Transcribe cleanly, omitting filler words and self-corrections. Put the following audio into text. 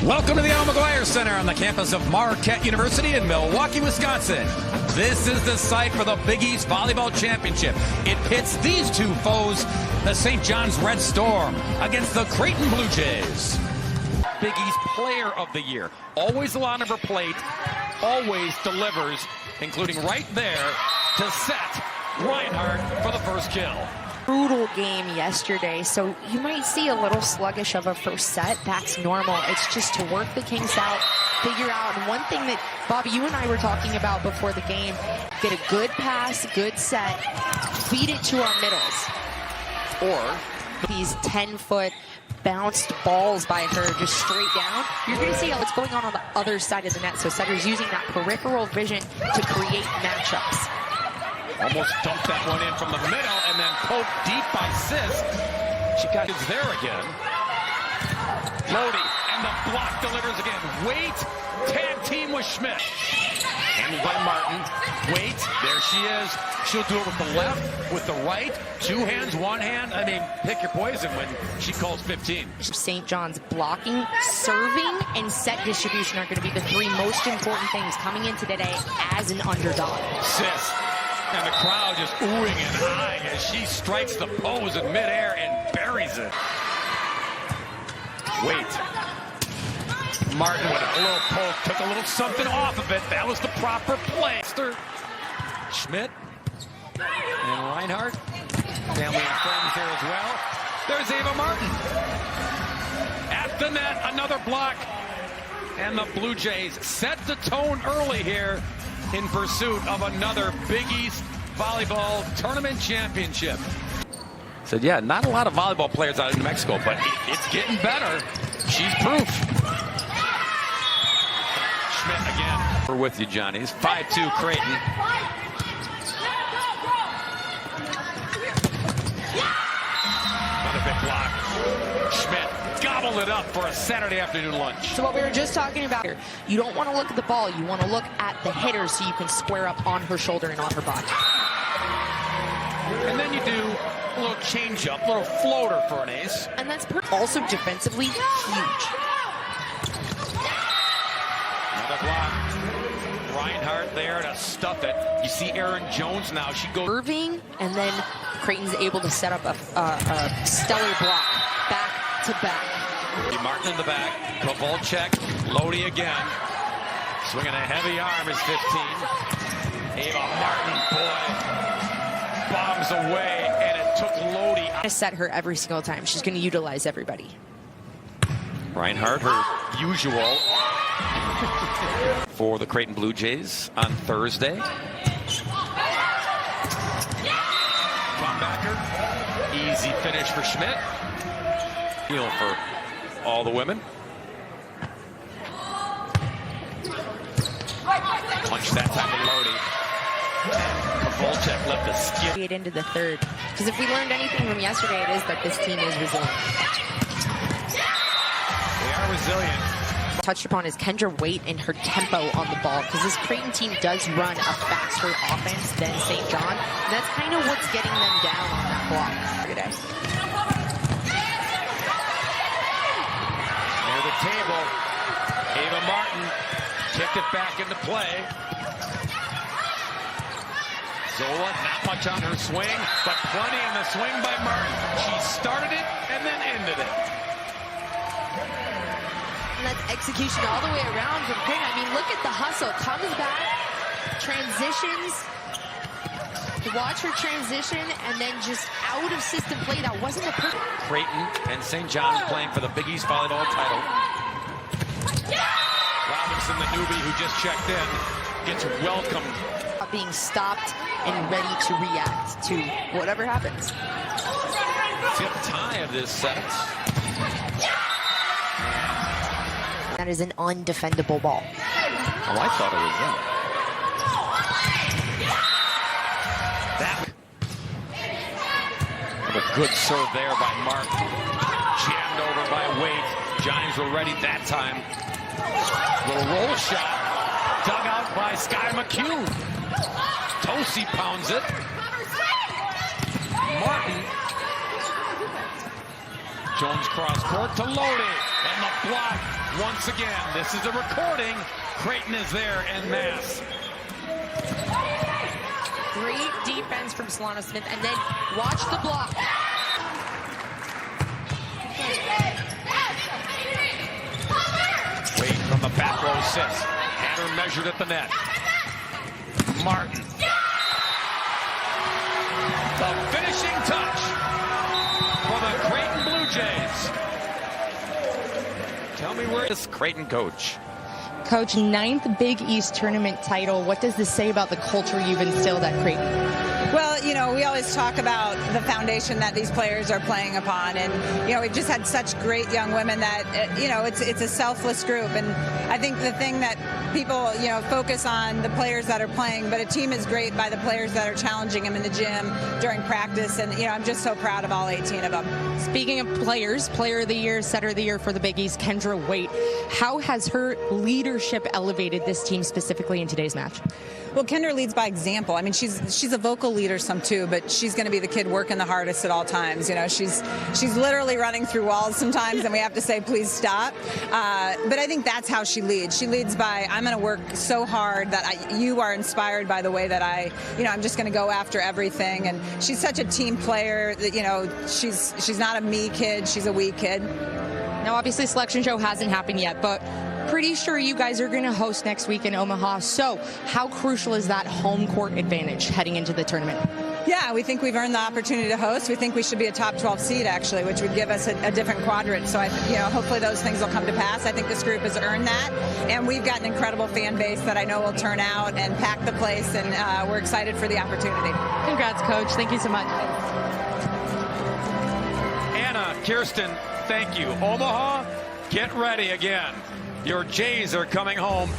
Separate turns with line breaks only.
Welcome to the Al McGuire Center on the campus of Marquette University in Milwaukee, Wisconsin. This is the site for the Big East Volleyball Championship. It pits these two foes, the St. John's Red Storm against the Creighton Blue Jays. Big East Player of the Year. Always a lot of her plate, always delivers, including right there to set Reinhardt for the first kill.
Brutal game yesterday, so you might see a little sluggish of a first set. That's normal. It's just to work the kinks out, figure out. And one thing that, Bobby, you and I were talking about before the game, get a good pass, good set, feed it to our middles.
Or
these 10-foot bounced balls by her just straight down. You're going to see what's going on the other side of the net. So setters using that peripheral vision to create matchups.
almost dumped that one in from the middle and then poked deep by Sis. She got his there again. Lodi, and the block delivers again. Wait, tag team with Schmidt. Handled by Martin. Wait, there she is. She'll do it with the left, with the right, two hands, one hand. I mean, pick your poison when she calls 15.
St. John's blocking, serving, and set distribution are going to be the three most important things coming into today as an underdog.
Sis, and the crowd just oohing and eyeing as she strikes the pose in midair and buries it. Wait. Martin with a little poke, took a little something off of it. That was the proper play. Schmidt and Reinhardt, family and friends there as well. There's Ava Martin. At the net, another block. And the Blue Jays set the tone early here in pursuit of another Big East Volleyball Tournament Championship. Said, yeah, not a lot of volleyball players out in New Mexico, but it's getting better. She's proof. Schmidt again. We're with you, Johnny's. 5-2 Creighton. Another big block. Schmidt gobbled it up for a Saturday afternoon lunch.
So what we were just talking about here, you don't want to look at the ball, you want to look at the hitter so you can square up on her shoulder and on her body.
And then you do a little change up, a little floater for an ace.
And that's also defensively huge.
Another block. Reinhardt there to stuff it. You see Aaron Jones now. She goes.
Irving, and then Creighton's able to set up a stellar block back to back.
Martin in the back. Kovalchuk. Lodi again. Swinging a heavy arm is 15. Ava Martin, boy, bombs away, and it took Lodi.
To set her every single time. She's going to utilize everybody.
Reinhardt, her usual for the Creighton Blue Jays on Thursday. Backer, easy finish for Schmidt. Heel for all the women. Punch that time to Lodi. Kovalchuk left the skip.
Get into the third. Because if we learned anything from yesterday, it is that this team is resilient.
They are resilient.
Touched upon is Kendra Waite and her tempo on the ball, because this Creighton team does run a faster offense than St. John. And that's kind of what's getting them down on that block today.
Near the table, Ava Martin kicked it back into play. Zola, not much on her swing, but plenty in the swing by Martin. She started it and then ended it.
And that's execution all the way around from Creighton. I mean, look at the hustle. Comes back, transitions. Watch her transition, and then just out of system play. That wasn't a perfect.
Creighton and St. John's playing for the Big East Volleyball title. Robinson, the newbie who just checked in, gets welcomed.
Being stopped and ready to react to whatever happens.
Fifth tie of this set.
That is an undefendable ball.
Oh, I thought it was that. Another good serve there by Martin. Jammed over by Waite. Giants were ready that time. Little roll shot. Dug out by Sky McHugh. Tosi pounds it. Martin. Jones cross court to Lodi. And the block. once again. This is a recording. Creighton is there en masse.
Great defense from Solana Smith, and then watch the block.
Wade from the back row sits. Had her measured at the net. Martin. The finishing touch for the Creighton Blue Jays. Tell me where is Creighton coach?
Coach, 9th Big East tournament title. What does this say about the culture you've instilled at Creighton?
Well, you know, we always talk about the foundation that these players are playing upon. And, you know, we've just had such great young women that, you know, it's a selfless group. And I think the thing that people, you know, focus on the players that are playing, but a team is great by the players that are challenging them in the gym during practice. And, you know, I'm just so proud of all 18 of them.
Speaking of players, Player of the Year, Setter of the Year for the Big East, Kendra Waite. How has her leadership elevated this team specifically in today's match?
Well, Kendra leads by example. I mean, she's a vocal leader some too, but she's going to be the kid working the hardest at all times. You know, she's literally running through walls sometimes, and we have to say, please stop. But I think that's how she leads. She leads by, I'm going to work so hard that you are inspired by the way that I'm just going to go after everything. And she's such a team player that, you know, she's not a me kid, she's a we kid.
Now, obviously, selection show hasn't happened yet, but pretty sure you guys are going to host next week in Omaha. So how crucial is that home court advantage heading into the tournament?
Yeah, we think we've earned the opportunity to host. We think we should be a top 12 seed, actually, which would give us a different quadrant. So, hopefully those things will come to pass. I think this group has earned that. And we've got an incredible fan base that I know will turn out and pack the place. And we're excited for the opportunity.
Congrats, Coach. Thank you so much.
Anna, Kirsten, thank you. Omaha, get ready again. Your Jays are coming home.